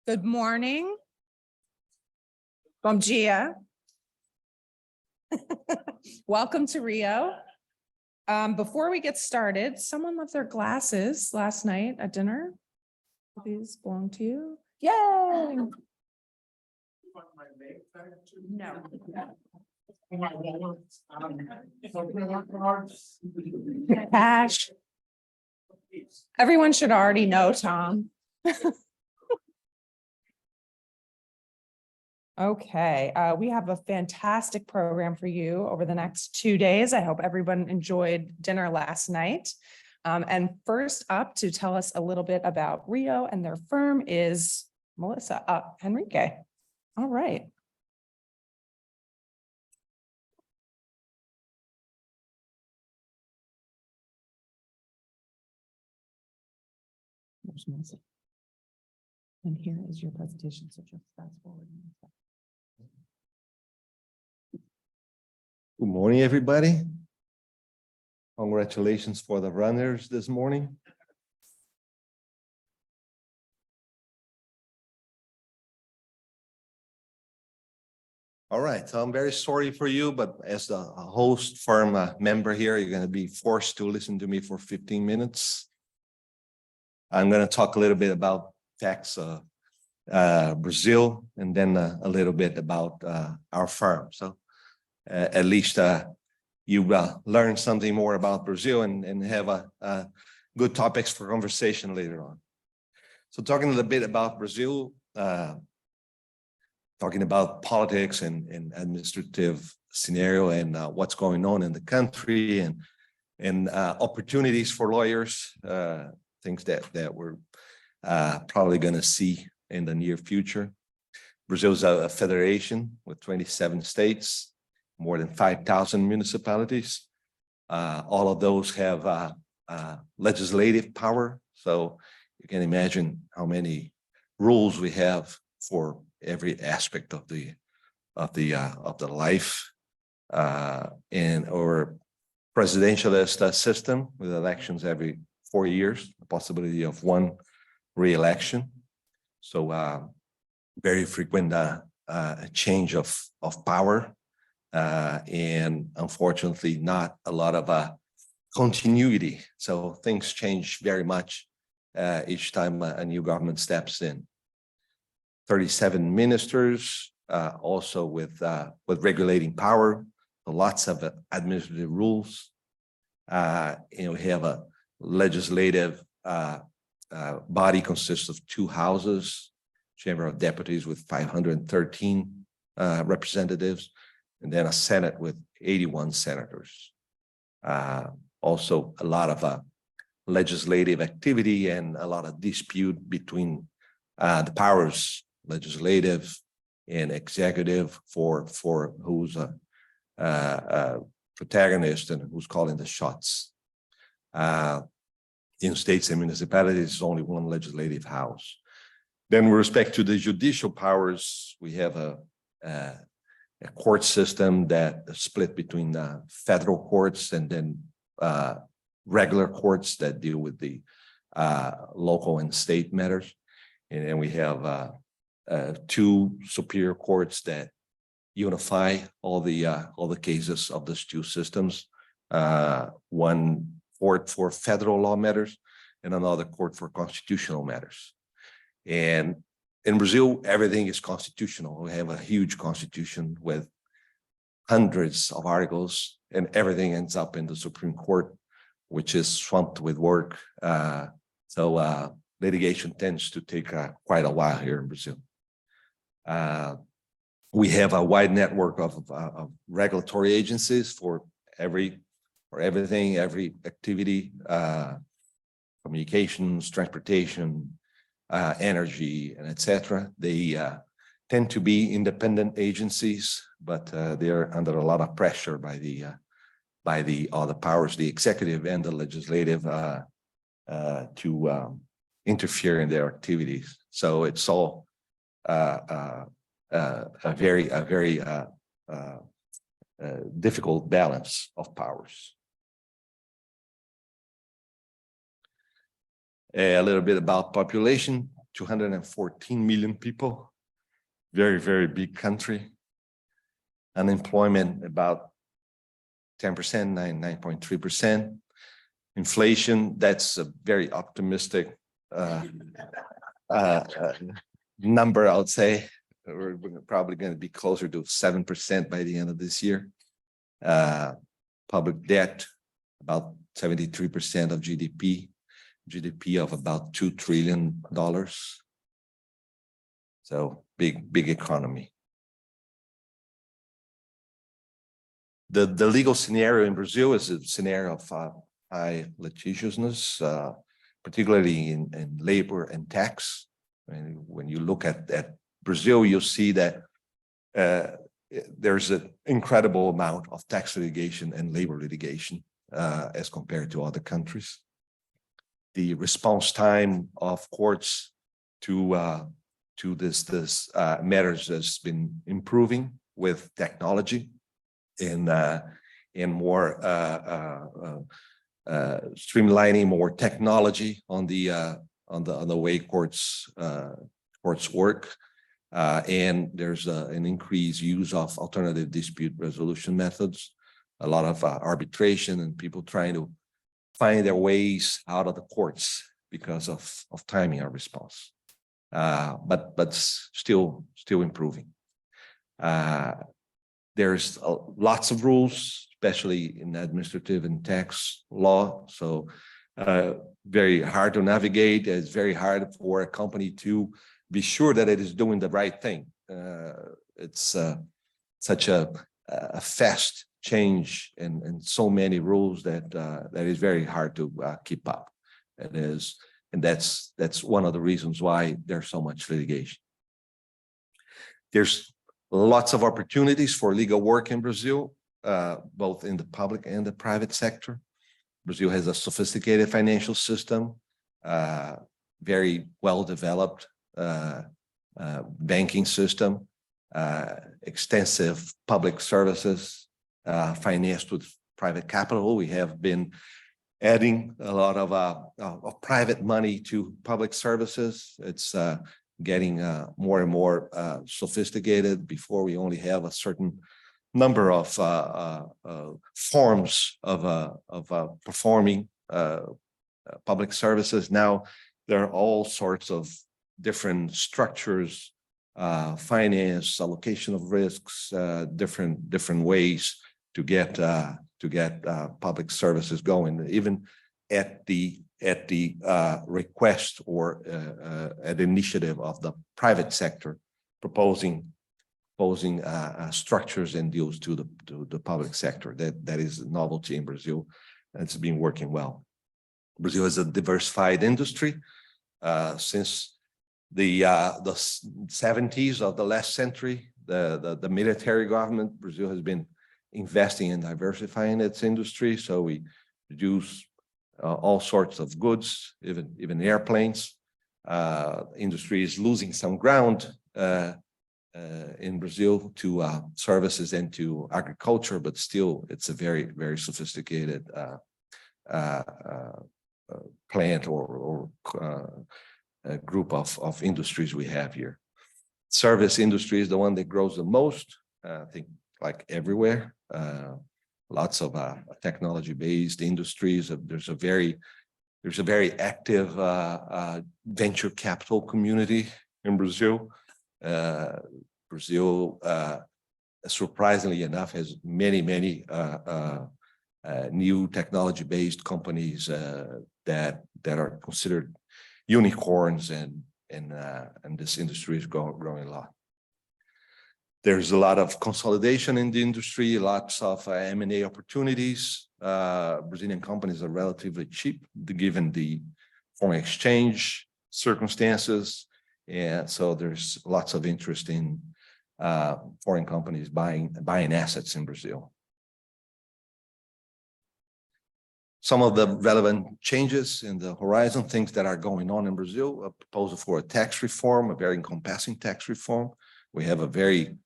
Good morning. Bom dia. Welcome to Rio. Before we get started, someone left their glasses last night at dinner. These belong to you. Yay! No. Cash. Everyone should already know, Tom. Okay, we have a fantastic program for you over the next 2 days. I hope everyone enjoyed dinner last night. And first up to tell us a little bit about Rio and their firm is Henrique. All right. And here is your presentation, so just fast forward. Good morning, everybody. Congratulations for the runners this morning. All right, so I'm very sorry for you, but as the host firm member here, you're going to be forced to listen to me for 15 minutes. I'm going to talk a little bit about tax Brazil, and then a little bit about our firm. So at least you learn something more about Brazil and have good topics for conversation later on. So talking a little bit about Brazil, talking about politics and administrative scenario and what's going on in the country and opportunities for lawyers, things that we're probably going to see in the near future. Brazil is a federation with 27 states, more than 5,000 municipalities. All of those have legislative power. So you can imagine how many rules we have for every aspect of the life in our presidentialist system with elections every 4 years, the possibility of one re-election. So very frequent change of power. And unfortunately, not a lot of continuity. So things change very much each time a new government steps in. 37 ministers, also with regulating power, lots of administrative rules. We have a legislative body consists of 2 houses, Chamber of Deputies with 513 representatives, and then a Senate with 81 senators. Also, a lot of legislative activity and a lot of dispute between the powers, legislative and executive, for who's a protagonist and who's calling the shots. In states and municipalities, only one legislative house. Then with respect to the judicial powers, we have a court system that is split between federal courts and then regular courts that deal with the local and state matters. And then we have 2 superior courts that unify all the cases of those 2 systems. One court for federal law matters and another court for constitutional matters. And in Brazil, everything is constitutional. We have a huge constitution with hundreds of articles, and everything ends up in the Supreme Court, which is swamped with work. So litigation tends to take quite a while here in Brazil. We have a wide network of regulatory agencies for everything, every activity, communications, transportation, energy, and etc. They tend to be independent agencies, but they're under a lot of pressure by the other powers, the executive and the legislative, to interfere in their activities. So it's all a very difficult balance of powers. A little bit about population, 214 million people. Very, very big country. Unemployment about 10%, 9.3%. Inflation, that's a very optimistic number, I would say. We're probably going to be closer to 7% by the end of this year. Public debt, about 73% of GDP. GDP of about $2 trillion. So big economy. The legal scenario in Brazil is a scenario of high litigiousness, particularly in labor and tax. And when you look at Brazil, you'll see that there's an incredible amount of tax litigation and labor litigation as compared to other countries. The response time of courts to this matters has been improving with technology and more streamlining, more technology on the way courts work, and there's an increased use of alternative dispute resolution methods, a lot of arbitration, and people trying to find their ways out of the courts because of timing of response, but still improving. There's lots of rules, especially in administrative and tax law. So very hard to navigate. It's very hard for a company to be sure that it is doing the right thing. It's such a fast change and so many rules that is very hard to keep up. And that's one of the reasons why there's so much litigation. There's lots of opportunities for legal work in Brazil, both in the public and the private sector. Brazil has a sophisticated financial system, very well developed banking system, extensive public services, financed with private capital. We have been adding a lot of private money to public services. It's getting more and more sophisticated. Before, we only have a certain number of forms of performing public services. Now there are all sorts of different structures, finance, allocation of risks, different ways to get public services going, even at the request or at the initiative of the private sector, proposing structures and deals to the public sector. That is a novelty in Brazil, and it's been working well. Brazil is a diversified industry. Since the 70s of the last century, the military government, Brazil has been investing in diversifying its industry. So we produce all sorts of goods, even airplanes. Industry is losing some ground in Brazil to services and to agriculture, but still it's a very, very sophisticated plant or a group of industries we have here. Service industry is the one that grows the most, I think, like everywhere. Lots of technology-based industries. There's a very active venture capital community in Brazil. Brazil, surprisingly enough, has many new technology-based companies that are considered unicorns, and this industry is growing a lot. There's a lot of consolidation in the industry, lots of M&A opportunities. Brazilian companies are relatively cheap given the foreign exchange circumstances. And so there's lots of interest in foreign companies buying assets in Brazil. Some of the relevant changes in the horizon, things that are going on in Brazil: a proposal for a tax reform, a very encompassing tax reform. We have a very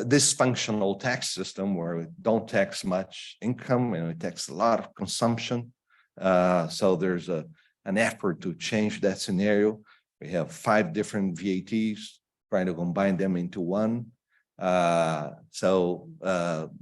dysfunctional tax system where we don't tax much income and we tax a lot of consumption. So there's a an effort to change that scenario. We have 5 different VATs, trying to combine them into one.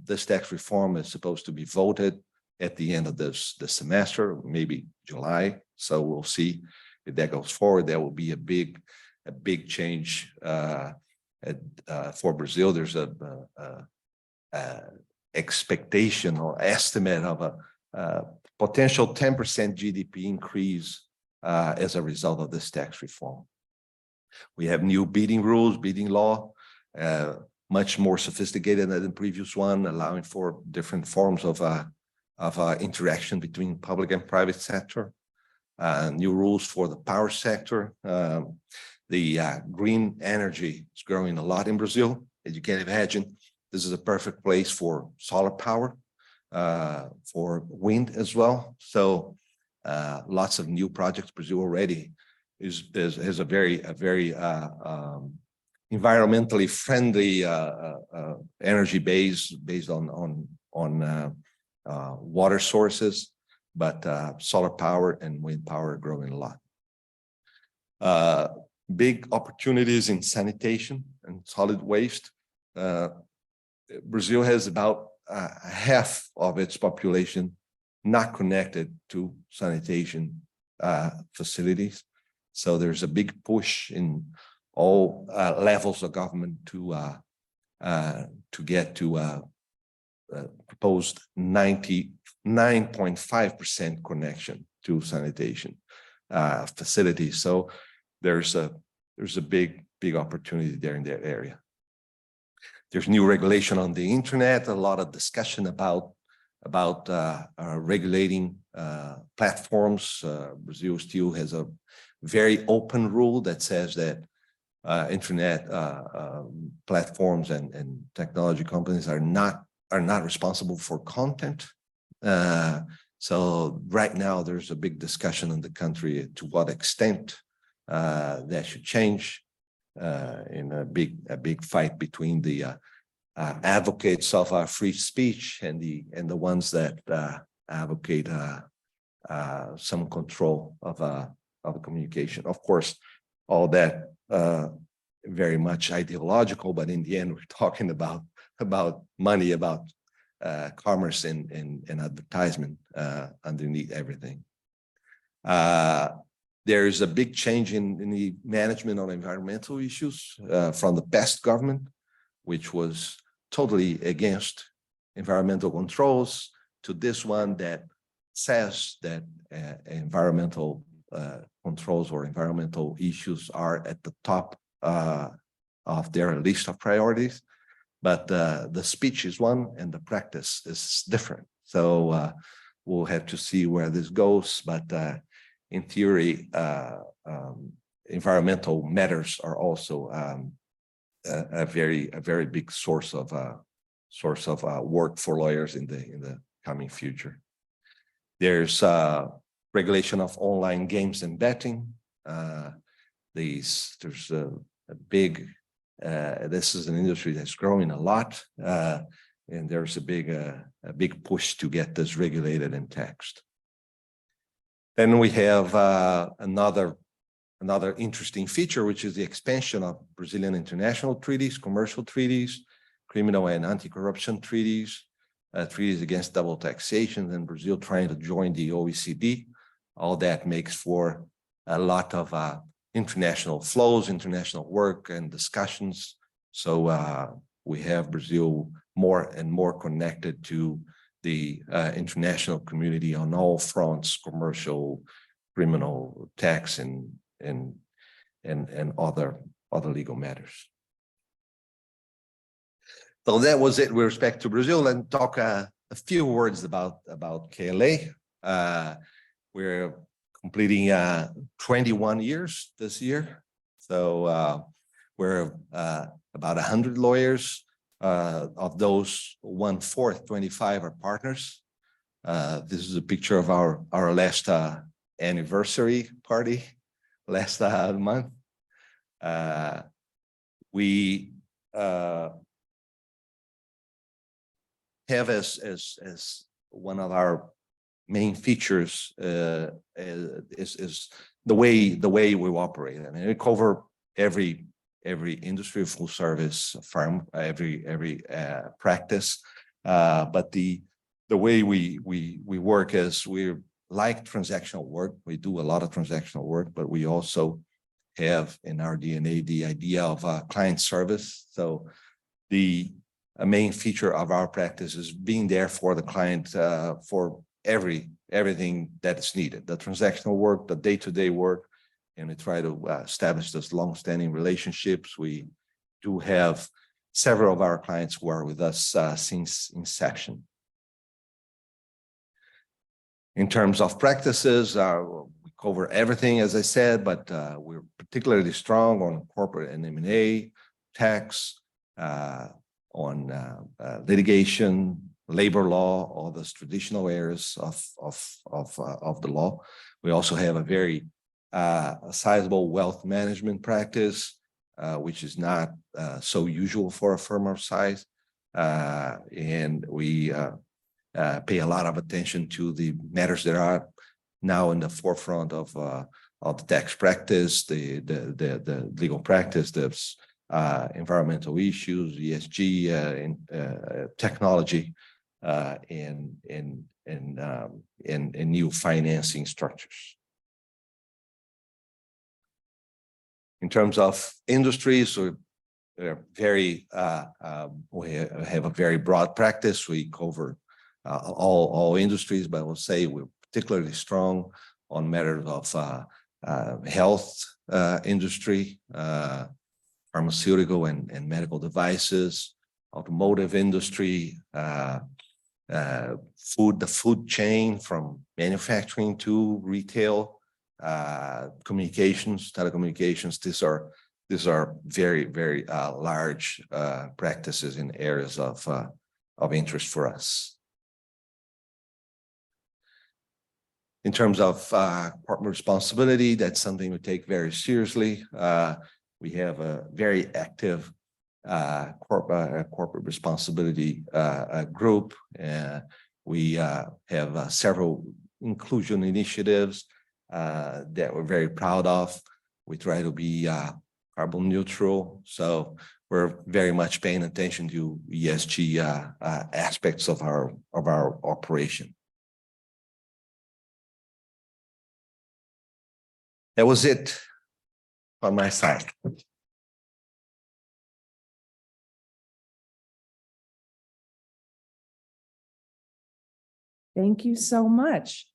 This tax reform is supposed to be voted at the end of this semester, maybe July. So we'll see if that goes forward. That will be a big change for Brazil. There's a expectation or estimate of a potential 10% GDP increase as a result of this tax reform. We have new bidding rules, bidding law, much more sophisticated than the previous one, allowing for different forms of interaction between public and private sector. New rules for the power sector. The green energy is growing a lot in Brazil. As you can imagine, this is a perfect place for solar power, for wind as well. So lots of new projects. Brazil already has a very environmentally friendly energy base based on water sources, but solar power and wind power are growing a lot. Big opportunities in sanitation and solid waste. Brazil has about half of its population not connected to sanitation facilities. So there's a big push in all levels of government to get to proposed 99.5% connection to sanitation facilities. So there's a big opportunity there in that area. There's new regulation on the internet, a lot of discussion about regulating platforms. Brazil still has a very open rule that says that internet platforms and technology companies are not responsible for content. So right now there's a big discussion in the country to what extent that should change, in a big fight between the advocates of free speech and the ones that advocate some control of communication. Of course, all that very much ideological, but in the end, we're talking about money, about commerce and advertisement underneath everything. There is a big change in the management of environmental issues from the past government, which was totally against environmental controls, to this one that says that environmental controls or environmental issues are at the top of their list of priorities. But the speech is one and the practice is different. So we'll have to see where this goes. But in theory, environmental matters are also a very big source of work for lawyers in the coming future. There's regulation of online games and betting. There's a big. This is an industry that's growing a lot, and there's a big push to get this regulated and taxed. Then we have another interesting feature, which is the expansion of Brazilian international treaties, commercial treaties, criminal and anti-corruption treaties, treaties against double taxation, and Brazil trying to join the OECD. All that makes for a lot of international flows, international work and discussions. So we have Brazil more and more connected to the international community on all fronts: commercial, criminal, tax, and other legal matters. So that was it with respect to Brazil. And talk a few words about KLA. We're completing 21 years this year. So we're about 100 lawyers. Of those, 1/4, 25 are partners. This is a picture of our last anniversary party last month. We have as one of our main features is the way we operate. I mean, we cover every industry, full service firm, every practice. But the way we work is we like transactional work. We do a lot of transactional work, but we also have in our DNA the idea of client service. So the main feature of our practice is being there for the client for everything that is needed, the transactional work, the day-to-day work, and we try to establish those long-standing relationships. We do have several of our clients who are with us since inception. In terms of practices, we cover everything, as I said, but we're particularly strong on corporate and M&A, tax, on litigation, labor law, all those traditional areas of the law. We also have a very sizable wealth management practice, which is not so usual for a firm our size, and we pay a lot of attention to the matters that are now in the forefront of the tax practice, the legal practice, the environmental issues, ESG, and technology, and new financing structures. In terms of industries, we're very we have a very broad practice. We cover all industries, but I will say we're particularly strong on matters of health industry, pharmaceutical and medical devices, automotive industry, the food chain from manufacturing to retail, communications, telecommunications. These are very large practices in areas of interest for us. In terms of corporate responsibility, that's something we take very seriously. We have a very active corporate responsibility group. We have several inclusion initiatives that we're very proud of. We try to be carbon neutral, so we're very much paying attention to ESG aspects of our operation. That was it on my side. Thank you so much.